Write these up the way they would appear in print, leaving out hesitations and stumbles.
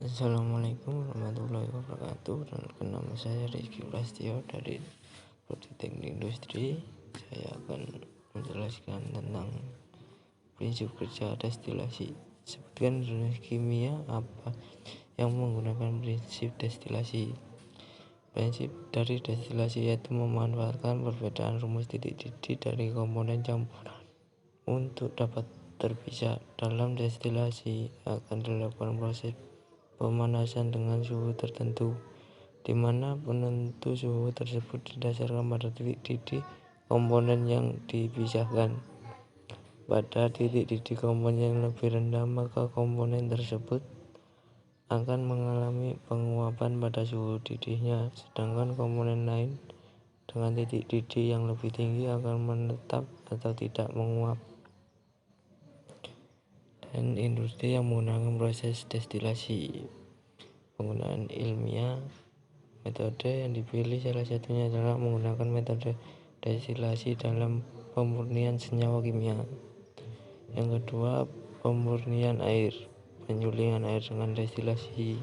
Assalamualaikum warahmatullahi wabarakatuh. Dan nama saya Rizky Prastio dari Politeknik Industri. Saya akan menjelaskan tentang prinsip kerja destilasi. Sebutkan rumus kimia apa yang menggunakan prinsip destilasi. Prinsip dari destilasi yaitu memanfaatkan perbedaan rumus titik-titik dari komponen campuran untuk dapat terpisah. Dalam destilasi akan dilakukan proses pemanasan dengan suhu tertentu, di mana penentu suhu tersebut didasarkan pada titik-titik komponen yang dipisahkan. Pada titik-titik komponen yang lebih rendah, maka komponen tersebut akan mengalami penguapan pada suhu didihnya, sedangkan komponen lain dengan titik-titik yang lebih tinggi akan menetap atau tidak menguap. Dan industri yang menggunakan proses destilasi. Penggunaan ilmiah. Metode yang dipilih salah satunya adalah menggunakan metode destilasi dalam pemurnian senyawa kimia. Yang kedua, pemurnian air, penyulingan air dengan destilasi.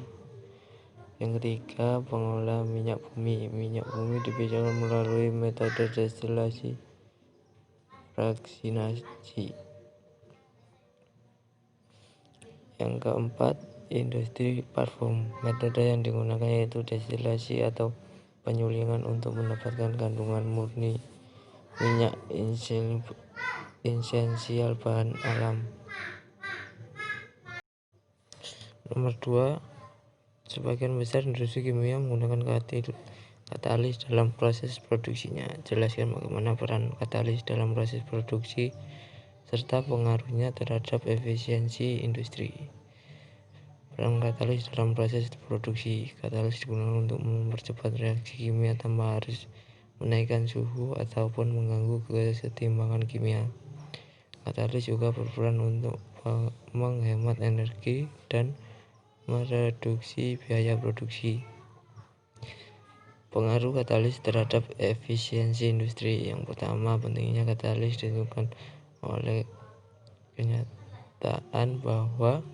Yang ketiga, pengolahan minyak bumi. Minyak bumi dipisahkan melalui metode destilasi fraksinasi. Yang keempat, industri parfum. Metode yang digunakan yaitu destilasi atau penyulingan untuk mendapatkan kandungan murni minyak esensial bahan alam. Nomor 2, sebagian besar industri kimia menggunakan katalis dalam proses produksinya. Jelaskan bagaimana peran katalis dalam proses produksi serta pengaruhnya terhadap efisiensi industri. Peran katalis dalam proses produksi. Katalis digunakan untuk mempercepat reaksi kimia tanpa harus menaikkan suhu ataupun mengganggu keseimbangan kimia. Katalis juga berperan untuk menghemat energi dan mereduksi biaya produksi. Pengaruh katalis terhadap efisiensi industri. Yang pertama, pentingnya katalis ditentukan oleh kenyataan bahwa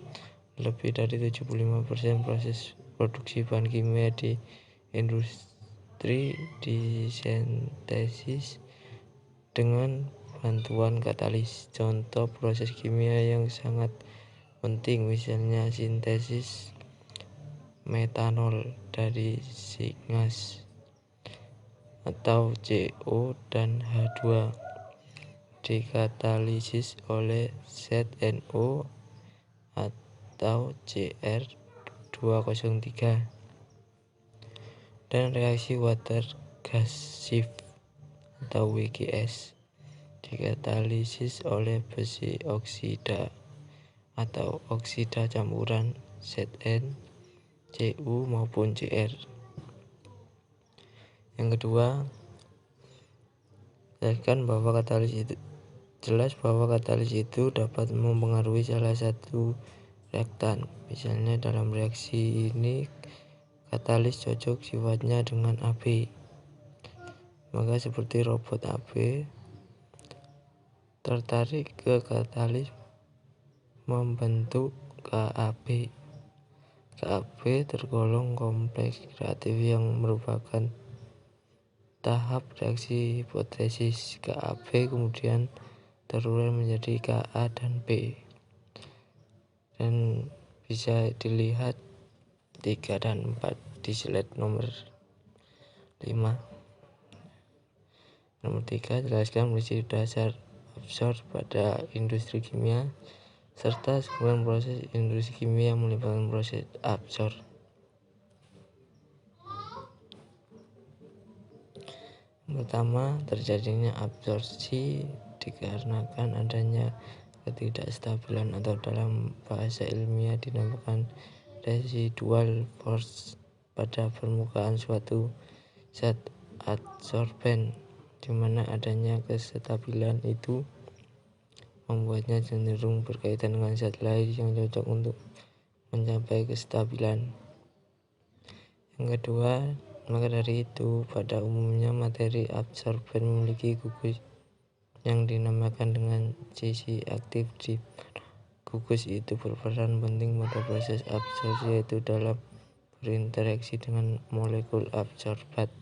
lebih dari 75% proses produksi bahan kimia di industri disintesis dengan bantuan katalis. Contoh proses kimia yang sangat penting misalnya sintesis metanol dari syngas atau CO dan H2 dikatalisis oleh ZNO atau Cr203 dan reaksi water gas shift atau WGS dikatalisis oleh besi oksida atau oksida campuran Zn, Cu maupun Cr. Yang kedua, jelas bahwa katalis itu dapat mempengaruhi salah satu reaktan. Misalnya dalam reaksi ini katalis cocok sifatnya dengan AB. Maka seperti robot AB tertarik ke katalis membentuk KAB. KAB tergolong kompleks reaktif yang merupakan tahap reaksi hipotesis. KAB kemudian terurai menjadi Ka dan B, dan bisa dilihat 3 dan 4 di slide nomor 5. Nomor 3, jelaskan prinsip dasar absorb pada industri kimia serta sebuah proses industri kimia yang melibatkan proses absorb. Pertama, terjadinya absorpsi dikarenakan adanya ketidakstabilan atau dalam bahasa ilmiah dinamakan residual force pada permukaan suatu zat adsorben, di mana adanya kestabilan itu membuatnya cenderung berkaitan dengan zat lain yang cocok untuk mencapai kestabilan. Yang kedua, maka dari itu pada umumnya materi adsorben memiliki gugus yang dinamakan dengan sisi aktif, di gugus itu berperan penting pada proses absorpsi, yaitu dalam berinteraksi dengan molekul absorbat.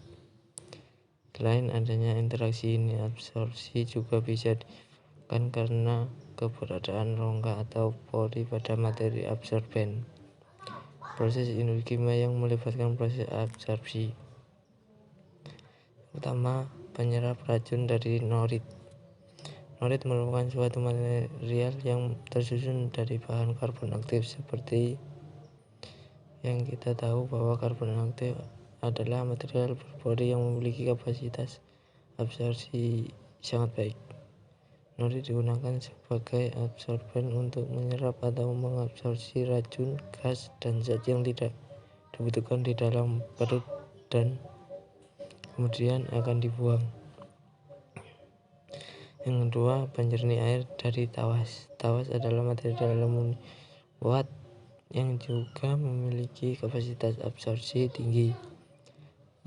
Selain adanya interaksi ini, absorpsi juga bisa dilakukan karena keberadaan rongga atau pori pada materi absorben. Proses industri kimia yang melibatkan proses absorpsi. Pertama, penyerap racun dari norit. Norit merupakan suatu material yang tersusun dari bahan karbon aktif. Seperti yang kita tahu bahwa karbon aktif adalah material berpori yang memiliki kapasitas absorpsi sangat baik. Norit digunakan sebagai absorben untuk menyerap atau mengabsorpsi racun, gas, dan zat yang tidak dibutuhkan di dalam perut dan kemudian akan dibuang. Yang kedua, penjernih air dari tawas. Tawas adalah material aluminium kuat yang juga memiliki kapasitas absorpsi tinggi.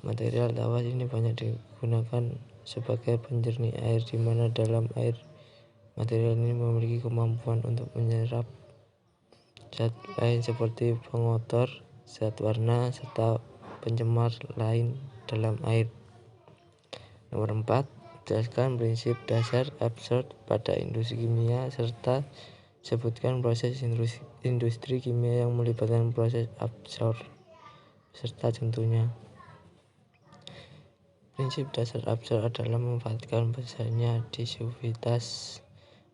Material tawas ini banyak digunakan sebagai penjernih air, di mana dalam air material ini memiliki kemampuan untuk menyerap zat lain seperti pengotor, zat warna, serta pencemar lain dalam air. Nomor 4, jelaskan prinsip dasar absorb pada industri kimia serta sebutkan proses industri kimia yang melibatkan proses absorb serta contohnya. Prinsip dasar absorb adalah memanfaatkan besarnya disuivitas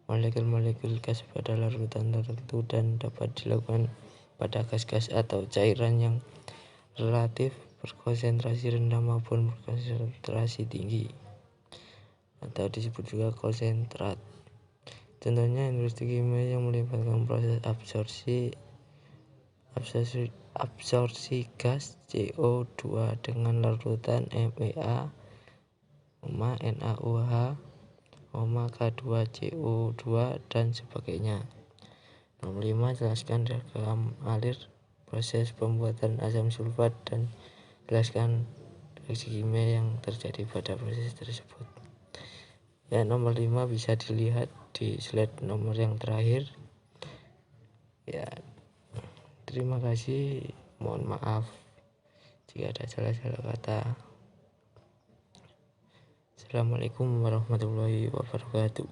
molekul-molekul gas pada larutan tertentu dan dapat dilakukan pada gas-gas atau cairan yang relatif berkonsentrasi rendah maupun berkonsentrasi tinggi, atau disebut juga konsentrat. Contohnya industri kimia yang melibatkan proses absorpsi gas CO2 dengan larutan MEA, NaOH, K2CO2 dan sebagainya. Nomor 5, jelaskan diagram alir proses pembuatan asam sulfat dan jelaskan reaksi kimia yang terjadi pada proses tersebut. Ya, nomor 5 bisa dilihat di slide nomor yang terakhir. Ya, terima kasih. Mohon maaf jika ada salah-salah kata. Assalamualaikum warahmatullahi wabarakatuh.